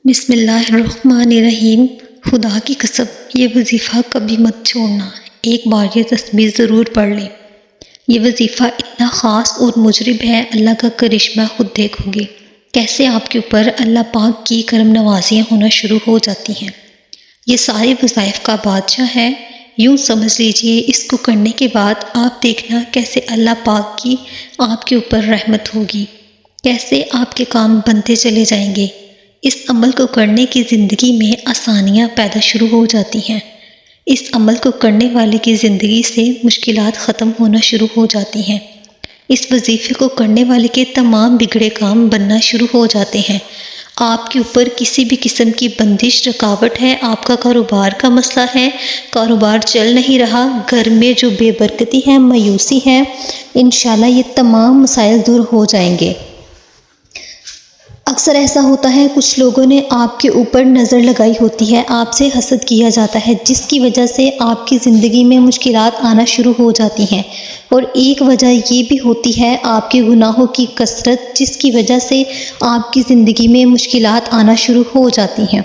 بسم اللہ الرحمن الرحیم۔ خدا کی قسم یہ وظیفہ کبھی مت چھوڑنا، ایک بار یہ تسبیح ضرور پڑھ لیں۔ یہ وظیفہ اتنا خاص اور مجرب ہے، اللہ کا کرشمہ خود دیکھو گے کیسے آپ کے اوپر اللہ پاک کی کرم نوازیاں ہونا شروع ہو جاتی ہیں۔ یہ سارے وظائف کا بادشاہ ہے، یوں سمجھ لیجئے۔ اس کو کرنے کے بعد آپ دیکھنا کیسے اللہ پاک کی آپ کے اوپر رحمت ہوگی، کیسے آپ کے کام بنتے چلے جائیں گے۔ اس عمل کو کرنے کی زندگی میں آسانیاں پیدا شروع ہو جاتی ہیں۔ اس عمل کو کرنے والے کی زندگی سے مشکلات ختم ہونا شروع ہو جاتی ہیں۔ اس وظیفے کو کرنے والے کے تمام بگڑے کام بننا شروع ہو جاتے ہیں۔ آپ کے اوپر کسی بھی قسم کی بندش رکاوٹ ہے، آپ کا کاروبار کا مسئلہ ہے، کاروبار چل نہیں رہا، گھر میں جو بے برکتی ہے، مایوسی ہے، انشاءاللہ یہ تمام مسائل دور ہو جائیں گے۔ اکثر ایسا ہوتا ہے کچھ لوگوں نے آپ کے اوپر نظر لگائی ہوتی ہے، آپ سے حسد کیا جاتا ہے، جس کی وجہ سے آپ کی زندگی میں مشکلات آنا شروع ہو جاتی ہیں، اور ایک وجہ یہ بھی ہوتی ہے آپ کے گناہوں کی کثرت، جس کی وجہ سے آپ کی زندگی میں مشکلات آنا شروع ہو جاتی ہیں۔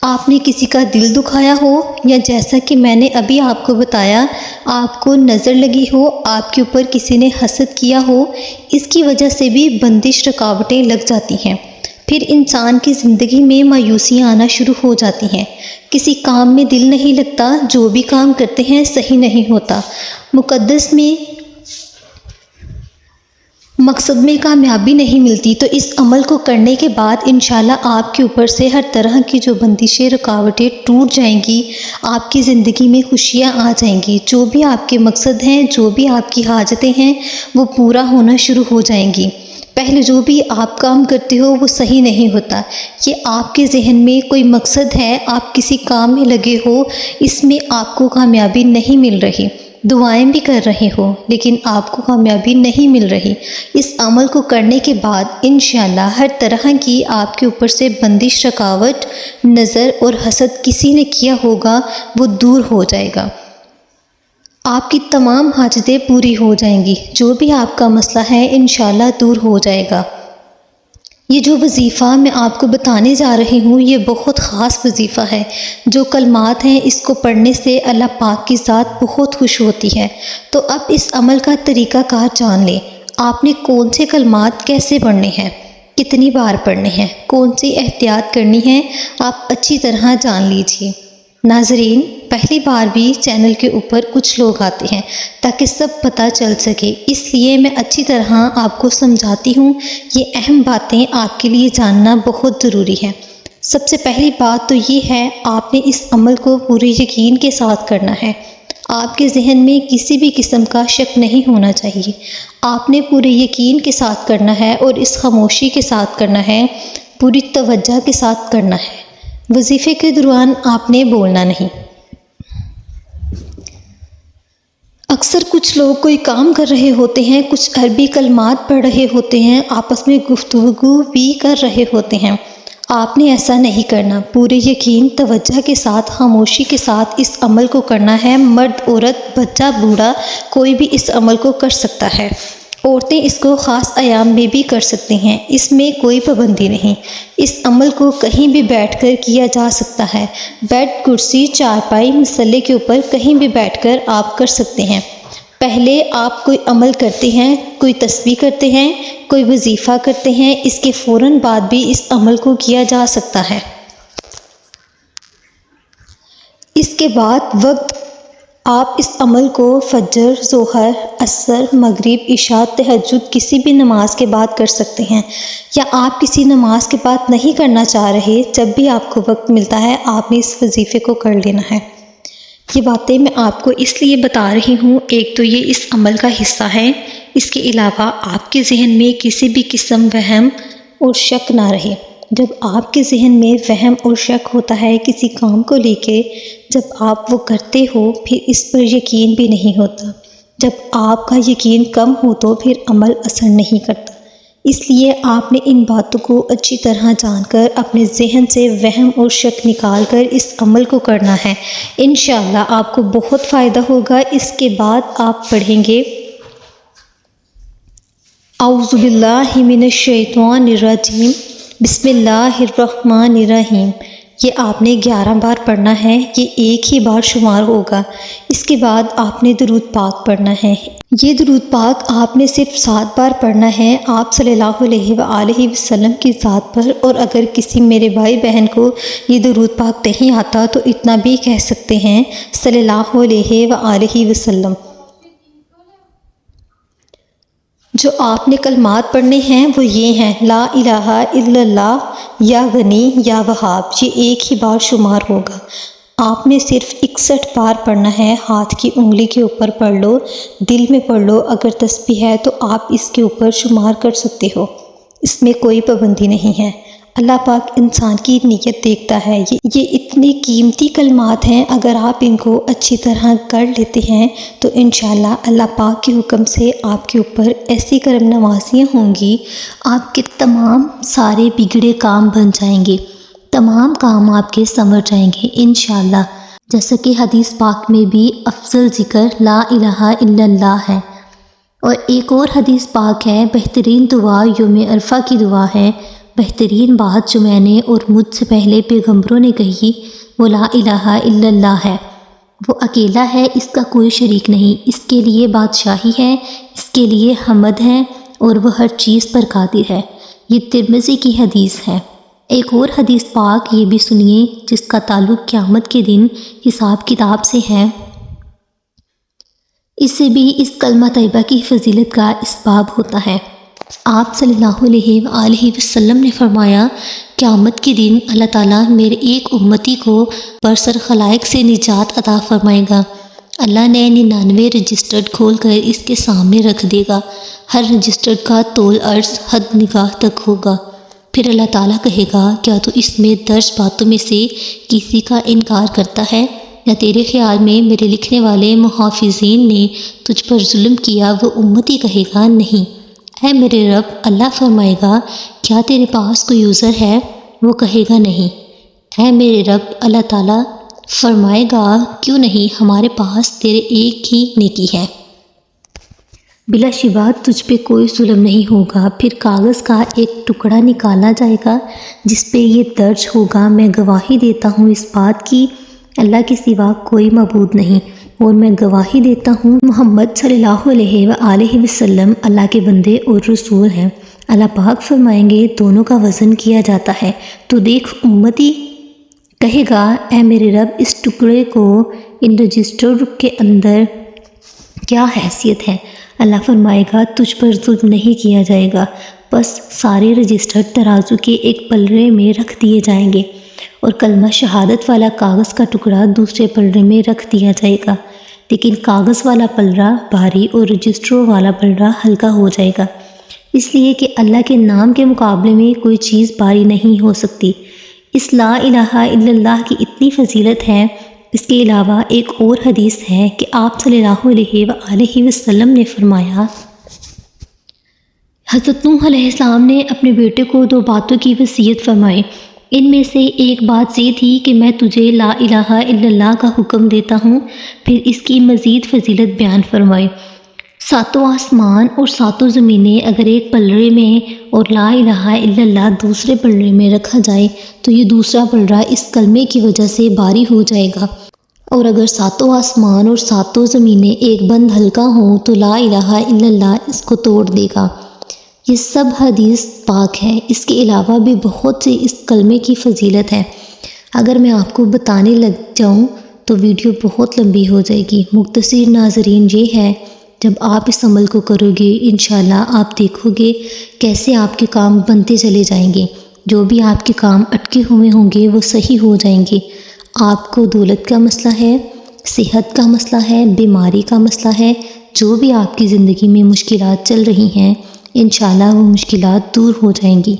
آپ نے کسی کا دل دکھایا ہو، یا جیسا کہ میں نے ابھی آپ کو بتایا، آپ کو نظر لگی ہو، آپ کے اوپر کسی نے حسد کیا ہو، اس کی وجہ سے بھی بندش رکاوٹیں لگ جاتی ہیں۔ پھر انسان کی زندگی میں مایوسیاں آنا شروع ہو جاتی ہیں، کسی کام میں دل نہیں لگتا، جو بھی کام کرتے ہیں صحیح نہیں ہوتا، مقدس میں مقصد میں کامیابی نہیں ملتی۔ تو اس عمل کو کرنے کے بعد انشاءاللہ آپ کے اوپر سے ہر طرح کی جو بندشیں رکاوٹیں ٹوٹ جائیں گی، آپ کی زندگی میں خوشیاں آ جائیں گی، جو بھی آپ کے مقصد ہیں، جو بھی آپ کی حاجتیں ہیں، وہ پورا ہونا شروع ہو جائیں گی۔ پہلے جو بھی آپ کام کرتے ہو وہ صحیح نہیں ہوتا، یہ آپ کے ذہن میں کوئی مقصد ہے، آپ کسی کام میں لگے ہو، اس میں آپ کو کامیابی نہیں مل رہی، دعائیں بھی کر رہے ہو لیکن آپ کو کامیابی نہیں مل رہی۔ اس عمل کو کرنے کے بعد انشاءاللہ ہر طرح کی آپ کے اوپر سے بندش، رکاوٹ، نظر اور حسد کسی نے کیا ہوگا وہ دور ہو جائے گا۔ آپ کی تمام حاجتیں پوری ہو جائیں گی، جو بھی آپ کا مسئلہ ہے انشاءاللہ دور ہو جائے گا۔ یہ جو وظیفہ میں آپ کو بتانے جا رہی ہوں، یہ بہت خاص وظیفہ ہے۔ جو کلمات ہیں اس کو پڑھنے سے اللہ پاک کی ذات بہت خوش ہوتی ہے۔ تو اب اس عمل کا طریقہ کار جان لیں۔ آپ نے کون سے کلمات کیسے پڑھنے ہیں، کتنی بار پڑھنے ہیں، کون سی احتیاط کرنی ہے، آپ اچھی طرح جان لیجئے۔ ناظرین، پہلی بار بھی چینل کے اوپر کچھ لوگ آتے ہیں تاکہ سب پتہ چل سکے، اس لیے میں اچھی طرح آپ کو سمجھاتی ہوں۔ یہ اہم باتیں آپ کے لیے جاننا بہت ضروری ہے۔ سب سے پہلی بات تو یہ ہے، آپ نے اس عمل کو پورے یقین کے ساتھ کرنا ہے۔ آپ کے ذہن میں کسی بھی قسم کا شک نہیں ہونا چاہیے۔ آپ نے پورے یقین کے ساتھ کرنا ہے، اور اس خاموشی کے ساتھ کرنا ہے، پوری توجہ کے ساتھ کرنا ہے۔ وظیفے کے دوران آپ نے بولنا نہیں۔ اکثر کچھ لوگ کوئی کام کر رہے ہوتے ہیں، کچھ عربی کلمات پڑھ رہے ہوتے ہیں، آپس میں گفتگو بھی کر رہے ہوتے ہیں۔ آپ نے ایسا نہیں کرنا، پورے یقین، توجہ کے ساتھ، خاموشی کے ساتھ اس عمل کو کرنا ہے۔ مرد، عورت، بچہ، بوڑھا، کوئی بھی اس عمل کو کر سکتا ہے۔ عورتیں اس کو خاص ایام میں بھی کر سکتی ہیں، اس میں کوئی پابندی نہیں۔ اس عمل کو کہیں بھی بیٹھ کر کیا جا سکتا ہے، بیڈ، کرسی، چارپائی، مصلے کے اوپر کہیں بھی بیٹھ کر آپ کر سکتے ہیں۔ پہلے آپ کوئی عمل کرتے ہیں، کوئی تسبیح کرتے ہیں، کوئی وظیفہ کرتے ہیں، اس کے فوراً بعد بھی اس عمل کو کیا جا سکتا ہے۔ اس کے بعد وقت آپ اس عمل کو فجر، ظہر، عصر، مغرب، عشاء، تہجد، کسی بھی نماز کے بعد کر سکتے ہیں، یا آپ کسی نماز کے بعد نہیں کرنا چاہ رہے، جب بھی آپ کو وقت ملتا ہے آپ نے اس وظیفے کو کر لینا ہے۔ یہ باتیں میں آپ کو اس لیے بتا رہی ہوں، ایک تو یہ اس عمل کا حصہ ہے، اس کے علاوہ آپ کے ذہن میں کسی بھی قسم وہم اور شک نہ رہے۔ جب آپ کے ذہن میں وہم اور شک ہوتا ہے کسی کام کو لے کے، جب آپ وہ کرتے ہو پھر اس پر یقین بھی نہیں ہوتا، جب آپ کا یقین کم ہو تو پھر عمل اثر نہیں کرتا۔ اس لیے آپ نے ان باتوں کو اچھی طرح جان کر اپنے ذہن سے وہم اور شک نکال کر اس عمل کو کرنا ہے۔ انشاءاللہ آپ کو بہت فائدہ ہوگا۔ اس کے بعد آپ پڑھیں گے اعوذ باللہ من الشیطان الرجیم، بسم اللہ الرحمن الرحیم، یہ آپ نے 11 بار پڑھنا ہے، یہ ایک ہی بار شمار ہوگا۔ اس کے بعد آپ نے درود پاک پڑھنا ہے۔ یہ درود پاک آپ نے صرف 7 بار پڑھنا ہے آپ صلی اللہ علیہ وآلہ وسلم کی ذات پر، اور اگر کسی میرے بھائی بہن کو یہ درود پاک نہیں آتا تو اتنا بھی کہہ سکتے ہیں صلی اللہ علیہ وآلہ وسلم۔ جو آپ نے کلمات پڑھنے ہیں وہ یہ ہیں: لا الہ الا اللہ، یا غنی یا وہاب، یہ ایک ہی بار شمار ہوگا۔ آپ نے صرف 61 بار پڑھنا ہے، ہاتھ کی انگلی کے اوپر پڑھ لو، دل میں پڑھ لو، اگر تسبیح ہے تو آپ اس کے اوپر شمار کر سکتے ہو، اس میں کوئی پابندی نہیں ہے۔ اللہ پاک انسان کی نیت دیکھتا ہے۔ یہ اتنے قیمتی کلمات ہیں، اگر آپ ان کو اچھی طرح کر لیتے ہیں تو انشاءاللہ اللہ پاک کے حکم سے آپ کے اوپر ایسی کرم نوازیاں ہوں گی، آپ کے تمام سارے بگڑے کام بن جائیں گے، تمام کام آپ کے سنور جائیں گے انشاءاللہ۔ جیسا کہ حدیث پاک میں بھی افضل ذکر لا الہ الا اللہ ہے، اور ایک اور حدیث پاک ہے: بہترین دعا یوم عرفہ کی دعا ہے۔ بہترین بات جو میں نے اور مجھ سے پہلے پیغمبروں نے کہی وہ لا الہ الا اللہ ہے۔ وہ اکیلا ہے، اس کا کوئی شریک نہیں، اس کے لیے بادشاہی ہے، اس کے لیے حمد ہے، اور وہ ہر چیز پر قادر ہے۔ یہ ترمذی کی حدیث ہے۔ ایک اور حدیث پاک یہ بھی سنیے جس کا تعلق قیامت کے دن حساب کتاب سے ہے۔ اس سے بھی اس کلمہ طیبہ کی فضیلت کا اسباب ہوتا ہے۔ آپ صلی اللہ علیہ وآلہ وسلم نے فرمایا، قیامت کے دن اللہ تعالیٰ میرے ایک امتی کو برسر خلائق سے نجات عطا فرمائے گا۔ اللہ نے 99 رجسٹرڈ کھول کر اس کے سامنے رکھ دے گا، ہر رجسٹرڈ کا طول عرض حد نگاہ تک ہوگا۔ پھر اللہ تعالیٰ کہے گا، کیا تو اس میں درج باتوں میں سے کسی کا انکار کرتا ہے، یا تیرے خیال میں میرے لکھنے والے محافظین نے تجھ پر ظلم کیا؟ وہ امتی کہے گا، نہیں اے میرے رب۔ اللہ فرمائے گا، کیا تیرے پاس کوئی عذر ہے؟ وہ کہے گا، نہیں اے میرے رب۔ اللہ تعالیٰ فرمائے گا، کیوں نہیں؟ ہمارے پاس تیرے ایک ہی نیکی ہے، بلا شبہ تجھ پہ کوئی ظلم نہیں ہوگا۔ پھر کاغذ کا ایک ٹکڑا نکالا جائے گا جس پہ یہ درج ہوگا، میں گواہی دیتا ہوں اس بات کی اللہ کے سوا کوئی معبود نہیں، اور میں گواہی دیتا ہوں محمد صلی اللہ علیہ وآلہ وسلم اللہ کے بندے اور رسول ہیں۔ اللہ پاک فرمائیں گے، دونوں کا وزن کیا جاتا ہے تو دیکھ امتی کہے گا، اے میرے رب، اس ٹکڑے کو ان رجسٹر کے اندر کیا حیثیت ہے؟ اللہ فرمائے گا، تجھ پر ظلم نہیں کیا جائے گا، بس سارے رجسٹر ترازو کے ایک پلڑے میں رکھ دیے جائیں گے، اور کلمہ شہادت والا کاغذ کا ٹکڑا دوسرے پلڑے میں رکھ دیا جائے گا، لیکن کاغذ والا پلڑا بھاری اور رجسٹروں والا پلڑا ہلکا ہو جائے گا، اس لیے کہ اللہ کے نام کے مقابلے میں کوئی چیز بھاری نہیں ہو سکتی۔ اس لا الہ الا اللہ کی اتنی فضیلت ہے۔ اس کے علاوہ ایک اور حدیث ہے کہ آپ صلی اللہ علیہ وآلہ وسلم نے فرمایا، حضرت نوح علیہ السلام نے اپنے بیٹے کو 2 باتوں کی وصیت فرمائی، ان میں سے ایک بات یہ تھی کہ میں تجھے لا الہ الا اللہ کا حکم دیتا ہوں، پھر اس کی مزید فضیلت بیان فرمائی۔ 7 آسمان اور 7 زمینیں اگر ایک پلڑے میں اور لا الہ الا اللہ دوسرے پلڑے میں رکھا جائے تو یہ دوسرا پلڑا اس کلمے کی وجہ سے بھاری ہو جائے گا، اور اگر 7 آسمان اور 7 زمینیں ایک بند ہلکا ہوں تو لا الہ الا اللہ اس کو توڑ دے گا۔ یہ سب حدیث پاک ہے۔ اس کے علاوہ بھی بہت سی اس کلمے کی فضیلت ہے، اگر میں آپ کو بتانے لگ جاؤں تو ویڈیو بہت لمبی ہو جائے گی۔ مختصر ناظرین یہ ہے، جب آپ اس عمل کو کرو گے انشاءاللہ آپ دیکھو گے کیسے آپ کے کام بنتے چلے جائیں گے، جو بھی آپ کے کام اٹکے ہوئے ہوں گے وہ صحیح ہو جائیں گے۔ آپ کو دولت کا مسئلہ ہے، صحت کا مسئلہ ہے، بیماری کا مسئلہ ہے، جو بھی آپ کی زندگی میں مشکلات چل رہی ہیں انشاءاللہ وہ مشکلات دور ہو جائیں گی،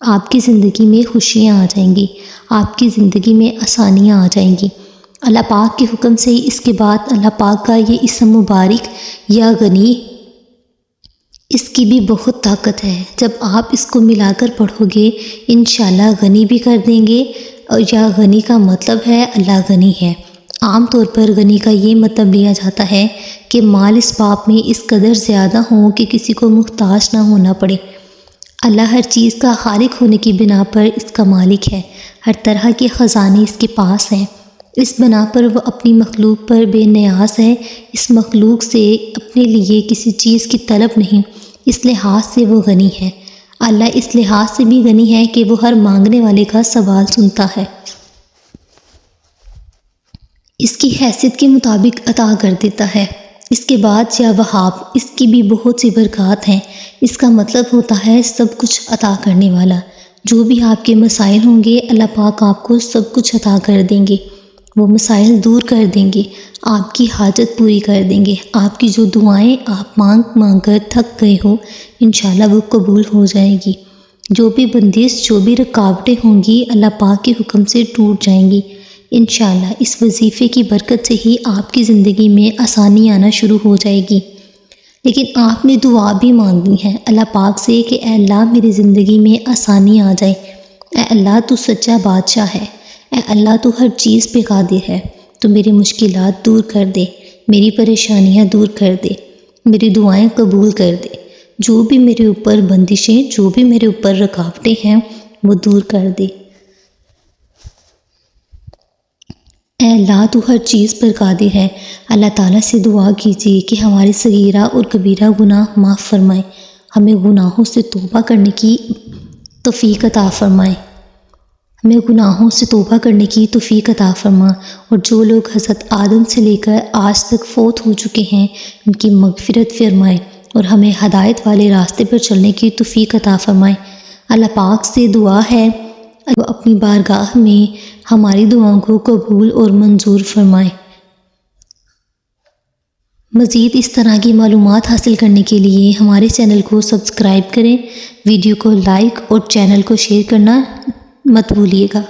آپ کی زندگی میں خوشیاں آ جائیں گی، آپ کی زندگی میں آسانیاں آ جائیں گی اللہ پاک کے حکم سے۔ اس کے بعد اللہ پاک کا یہ اسم مبارک یا غنی، اس کی بھی بہت طاقت ہے۔ جب آپ اس کو ملا کر پڑھو گے انشاءاللہ غنی بھی کر دیں گے، اور یا غنی کا مطلب ہے اللہ غنی ہے۔ عام طور پر غنی کا یہ مطلب لیا جاتا ہے کہ مال اسباب میں اس قدر زیادہ ہوں کہ کسی کو محتاج نہ ہونا پڑے۔ اللہ ہر چیز کا خالق ہونے کی بنا پر اس کا مالک ہے، ہر طرح کے خزانے اس کے پاس ہیں۔ اس بنا پر وہ اپنی مخلوق پر بے نیاز ہے، اس مخلوق سے اپنے لیے کسی چیز کی طلب نہیں، اس لحاظ سے وہ غنی ہے۔ اللہ اس لحاظ سے بھی غنی ہے کہ وہ ہر مانگنے والے کا سوال سنتا ہے، اس کی حیثیت کے مطابق عطا کر دیتا ہے۔ اس کے بعد یا وہاب، اس کی بھی بہت سی برکات ہیں۔ اس کا مطلب ہوتا ہے سب کچھ عطا کرنے والا۔ جو بھی آپ کے مسائل ہوں گے اللہ پاک آپ کو سب کچھ عطا کر دیں گے، وہ مسائل دور کر دیں گے، آپ کی حاجت پوری کر دیں گے۔ آپ کی جو دعائیں آپ مانگ کر تھک گئے ہو انشاءاللہ وہ قبول ہو جائے گی۔ جو بھی بندش، جو بھی رکاوٹیں ہوں گی اللہ پاک کے حکم سے ٹوٹ جائیں گی۔ انشاءاللہ اس وظیفے کی برکت سے ہی آپ کی زندگی میں آسانی آنا شروع ہو جائے گی۔ لیکن آپ نے دعا بھی مانگنی ہے اللہ پاک سے کہ اے اللہ میری زندگی میں آسانی آ جائے، اے اللہ تو سچا بادشاہ ہے، اے اللہ تو ہر چیز پہ قادر ہے، تو میری مشکلات دور کر دے، میری پریشانیاں دور کر دے، میری دعائیں قبول کر دے، جو بھی میرے اوپر بندشیں، جو بھی میرے اوپر رکاوٹیں ہیں وہ دور کر دے۔ اے اللہ تو ہر چیز پر قادر ہے۔ اللہ تعالیٰ سے دعا کیجیے کہ ہمارے صغیرہ اور کبیرہ گناہ معاف فرمائے، ہمیں گناہوں سے توبہ کرنے کی توفیق عطا فرمائے، ہمیں گناہوں سے توبہ کرنے کی توفیق عطا فرما، اور جو لوگ حضرت آدم سے لے کر آج تک فوت ہو چکے ہیں ان کی مغفرت فرمائے، اور ہمیں ہدایت والے راستے پر چلنے کی توفیق عطا فرمائے۔ اللہ پاک سے دعا ہے وہ اپنی بارگاہ میں ہماری دعاؤں کو قبول اور منظور فرمائے۔ مزید اس طرح کی معلومات حاصل کرنے کے لیے ہمارے چینل کو سبسکرائب کریں، ویڈیو کو لائک اور چینل کو شیئر کرنا مت بھولیے گا۔